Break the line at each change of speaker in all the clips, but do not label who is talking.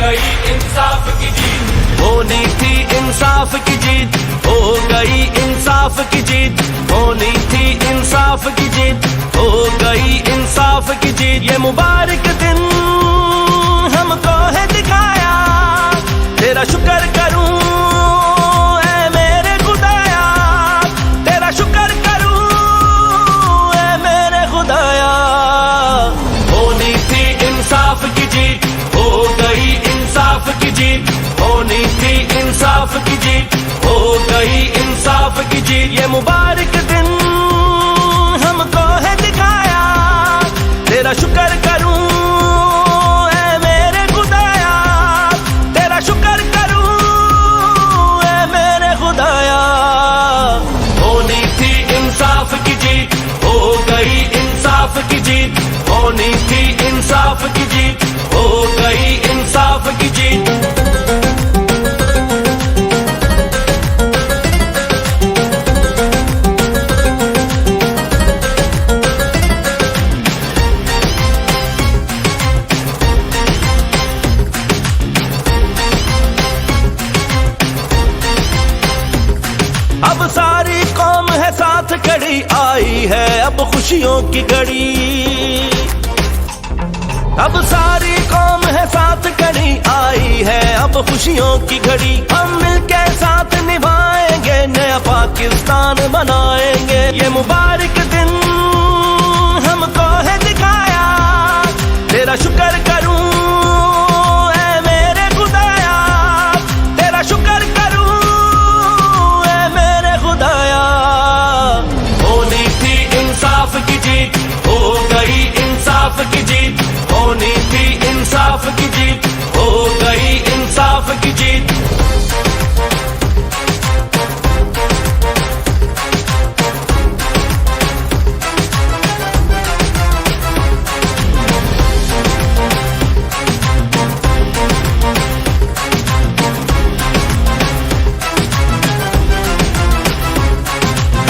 गई इंसाफ की जीत,
होनी थी इंसाफ की जीत, हो गई इंसाफ की जीत, होनी थी इंसाफ की जीत, हो गई इंसाफ की जीत। ये मुबारक दिन हमको है दिखाया, तेरा शुक्र करूं ऐ मेरे खुदाया, तेरा शुक्र करूं ऐ मेरे खुदाया। होनी थी इंसाफ की जीत, हो गई इंसाफ की जीत, होनी थी इंसाफ की जीत, हो गई इंसाफ की जीत। ये मुबारक दिन हमको है दिखाया, तेरा शुक्र करूं ऐ मेरे खुदाया, तेरा शुक्र करूं ऐ मेरे खुदाया। होनी थी इंसाफ की जीत, हो गई इंसाफ की जीत, होनी थी इंसाफ की जीत, हो गई इंसाफ की जीत। अब सारी कौम है साथ खड़ी, आई है अब खुशियों की घड़ी। अब सारी कौम है साथ खड़ी, आई है अब खुशियों की घड़ी। हम मिलके साथ निभाएंगे, नया पाकिस्तान बनाएंगे। ये मुबारक दिन हमको है दिखाया, तेरा शुक्र करूं ऐ मेरे खुदाया, तेरा शुक्र करूं ऐ मेरे खुदाया। होनी थी इंसाफ की जीत, हो गई इंसाफ की जीत, होनी थी इंसाफ की जीत, हो गई इंसाफ की जीत।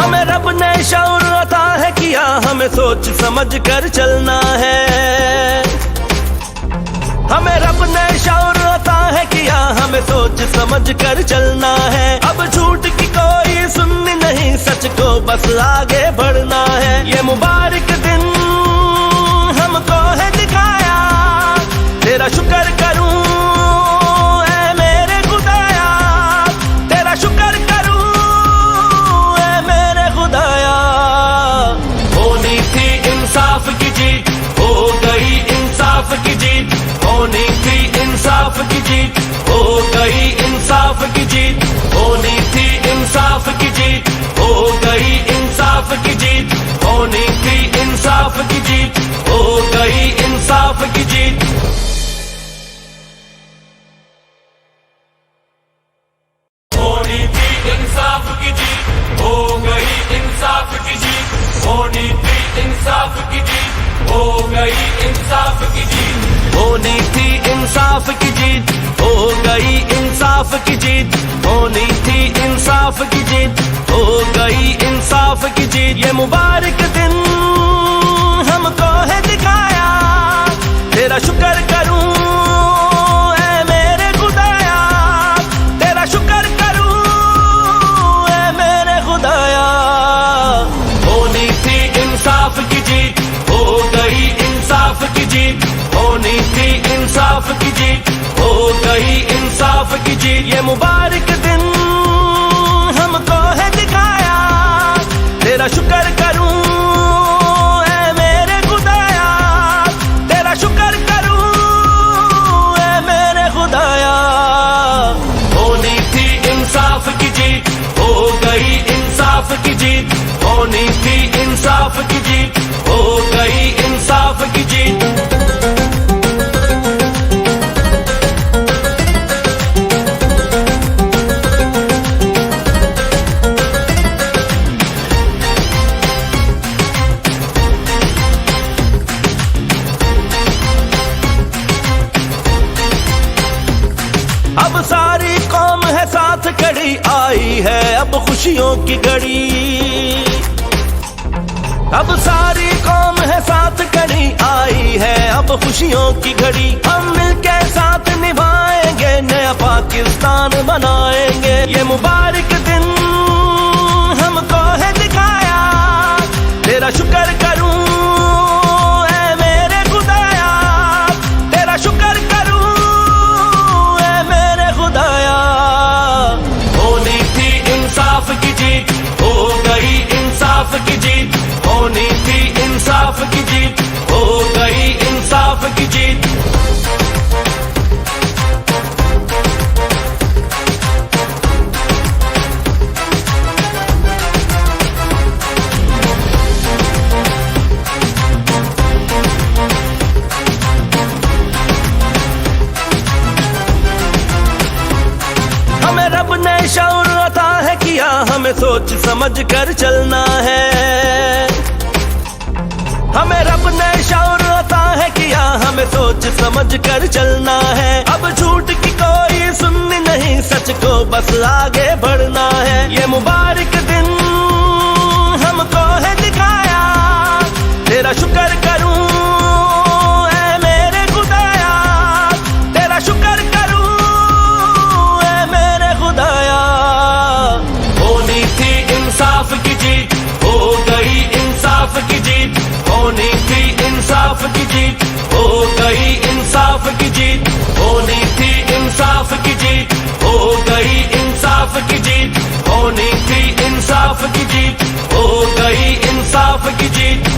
हमें रब ने शऊर अता है किया, हमें सोच समझ कर चलना है। हमें रब ने शऊर अता है किया, हमें सोच समझ कर चलना है। अब झूठ की कोई सुननी नहीं, सच को बस आगे बढ़ना है। ये मुबारक दिन हमको है दिखाया, तेरा शुक्र करूं ऐ मेरे खुदाया, तेरा शुक्र करूं ऐ मेरे खुदाया। होनी थी इंसाफ की जीत, हो गई इंसाफ की जीत, होनी थी इंसाफ की जीत, हो गई इंसाफ की जीत। होनी थी इंसाफ की जीत, हो गई इंसाफ की जीत, होनी थी इंसाफ की जीत, हो गई इंसाफ की जीत।
होनी थी इंसाफ की जीत, हो गई इंसाफ की जीत, होनी थी इंसाफ की जीत, हो गई इंसाफ की जीत।
होनी थी इंसाफ की जीत, हो गई इंसाफ की जीत, होनी थी इंसाफ की जीत, हो गई इंसाफ की जीत। ये मुबारक दिन हमको है दिखाया, तेरा शुक्र करूं ऐ मेरे खुदाया, तेरा शुक्र करूं ऐ मेरे खुदाया। होनी थी इंसाफ की जीत, हो गई इंसाफ की जीत, होनी थी इंसाफ की जीत, हो गई इंसाफ की जीत। ये मुबारक दिन हमको है दिखाया, तेरा शुक्र करूं ऐ मेरे खुदाया, तेरा शुक्र करूं ऐ मेरे खुदाया। होनी थी इंसाफ की जीत, हो गई इंसाफ की जीत, होनी थी इंसाफ की जीत, हो गई इंसाफ की जीत। अब सारी कौम है साथ खड़ी, आई है अब खुशियों की घड़ी। अब सारी कौम है साथ खड़ी, आई है अब खुशियों की घड़ी, हम मिलके साथ निभाएंगे, नया पाकिस्तान बनाएंगे। ये मुबारक दिन हमको है दिखाया, तेरा शुक्र करूं ऐ मेरे खुदाया, तेरा शुक्र करूं ऐ मेरे खुदाया। होनी थी इंसाफ की जीत, हो गई इंसाफ की जीत, होनी थी इंसाफ की जीत, हो गई इंसाफ की जीत। हमें रब ने शऊर अता है किया, हमें सोच समझ कर चलना है। हमें रब ने शऊर अता है किया, हमें सोच समझ कर चलना है। अब झूठ की कोई सुननी नहीं, सच को बस आगे बढ़ना है। ये मुबारक दिन हमको है दिखाया, तेरा शुक्र करूं ऐ मेरे खुदाया, तेरा शुक्र करूं ऐ मेरे खुदाया। होनी थी इंसाफ की जीत, हो गई इंसाफ की जीत, होनी थी इंसाफ की जीत, हो गई इंसाफ की जीत, होनी थी इंसाफ की जीत, हो गई इंसाफ की जीत, होनी थी इंसाफ की जीत, हो गई इंसाफ की जीत।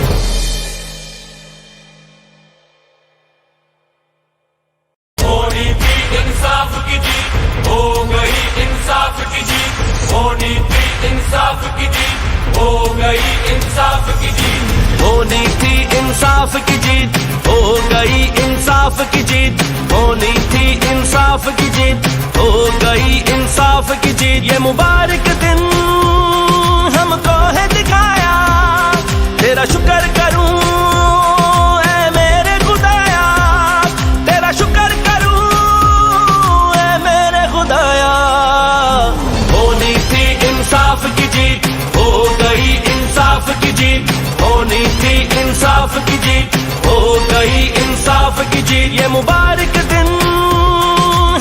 होनी थी इंसाफ की जीत, हो गई इंसाफ की जीत, होनी थी इंसाफ की जीत, हो गई इंसाफ की जीत।
होनी थी इंसाफ की जीत, हो गई इंसाफ की जीत, होनी थी इंसाफ की जीत, हो गई इंसाफ की जीत। ये मुबारक दिन हमको है दिखाया, तेरा शुक्र करूं ऐ मेरे खुदाया, तेरा शुक्र करूं ऐ मेरे खुदाया। होनी थी इंसाफ की जीत, हो गई इंसाफ की जीत, होनी थी इंसाफ की जीत, हो गई इंसाफ की जीत। ये मुबारक दिन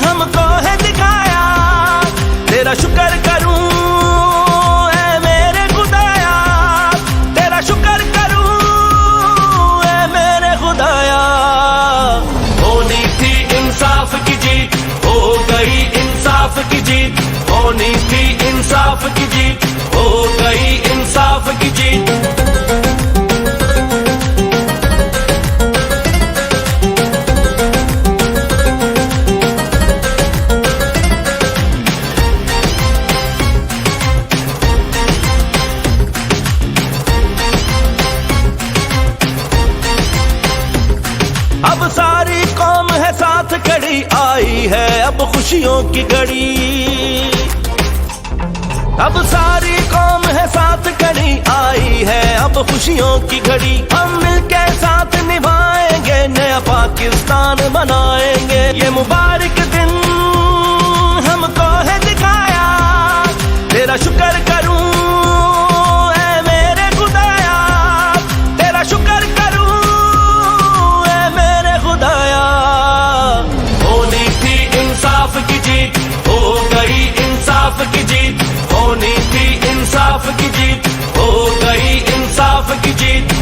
हमको है दिखाया, तेरा शुक्र करूं ऐ मेरे खुदाया, तेरा शुक्र करूं ऐ मेरे खुदाया। होनी थी इंसाफ की जीत, हो गई इंसाफ की जीत, होनी थी इंसाफ की जीत, हो गई इंसाफ की जीत। अब सारी कौम है साथ खड़ी, आई है अब खुशियों की घड़ी। अब सारी कौम है साथ खड़ी, आई है अब खुशियों की घड़ी। हम मिलके साथ निभाएंगे, नया पाकिस्तान बनाएंगे। ये मुबारक दिन हमको है दिखाया, तेरा शुक्र करूं ऐ मेरे खुदाया, तेरा शुक्र करूं ऐ मेरे खुदाया। होनी थी इंसाफ की जीत, हो गई इंसाफ की जीत, होनी थी इंसाफ की जीत, हो गई इंसाफ की जीत।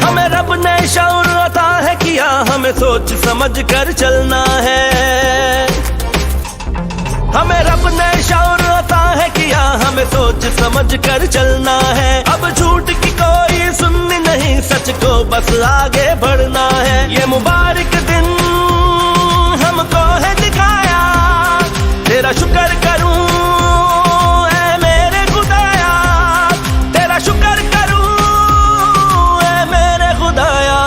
हमें रब ने शऊर अता है किया, हमें सोच समझ कर चलना है। हमें रब ने शऊर अता है किया, हमें सोच समझ कर चलना है। अब झूठ की कोई सुननी नहीं, सच को बस आगे बढ़ना है। ये मुबारक दिन हमको है दिखाया, तेरा शुक्र करूं ऐ मेरे खुदाया, तेरा शुक्र करूं ऐ मेरे खुदाया।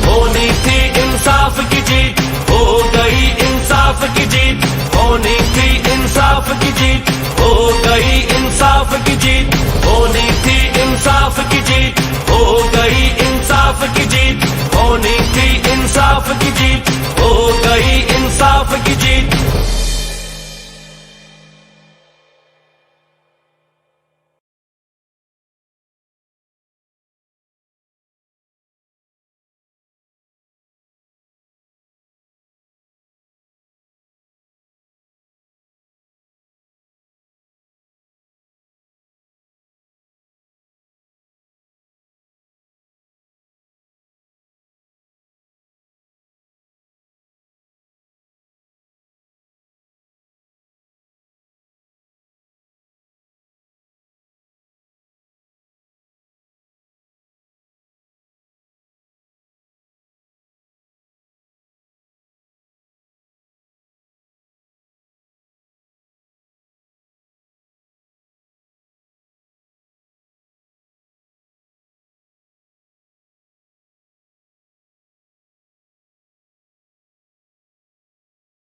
होनी थी इंसाफ की जीत, हो गई इंसाफ की जीत, होनी थी इंसाफ की जीत, हो गई इंसाफ की जीत, होनी थी इंसाफ की जीत, हो गई इंसाफ की जीत, होनी थी इंसाफ की जीत, हो गई इंसाफ की जीत।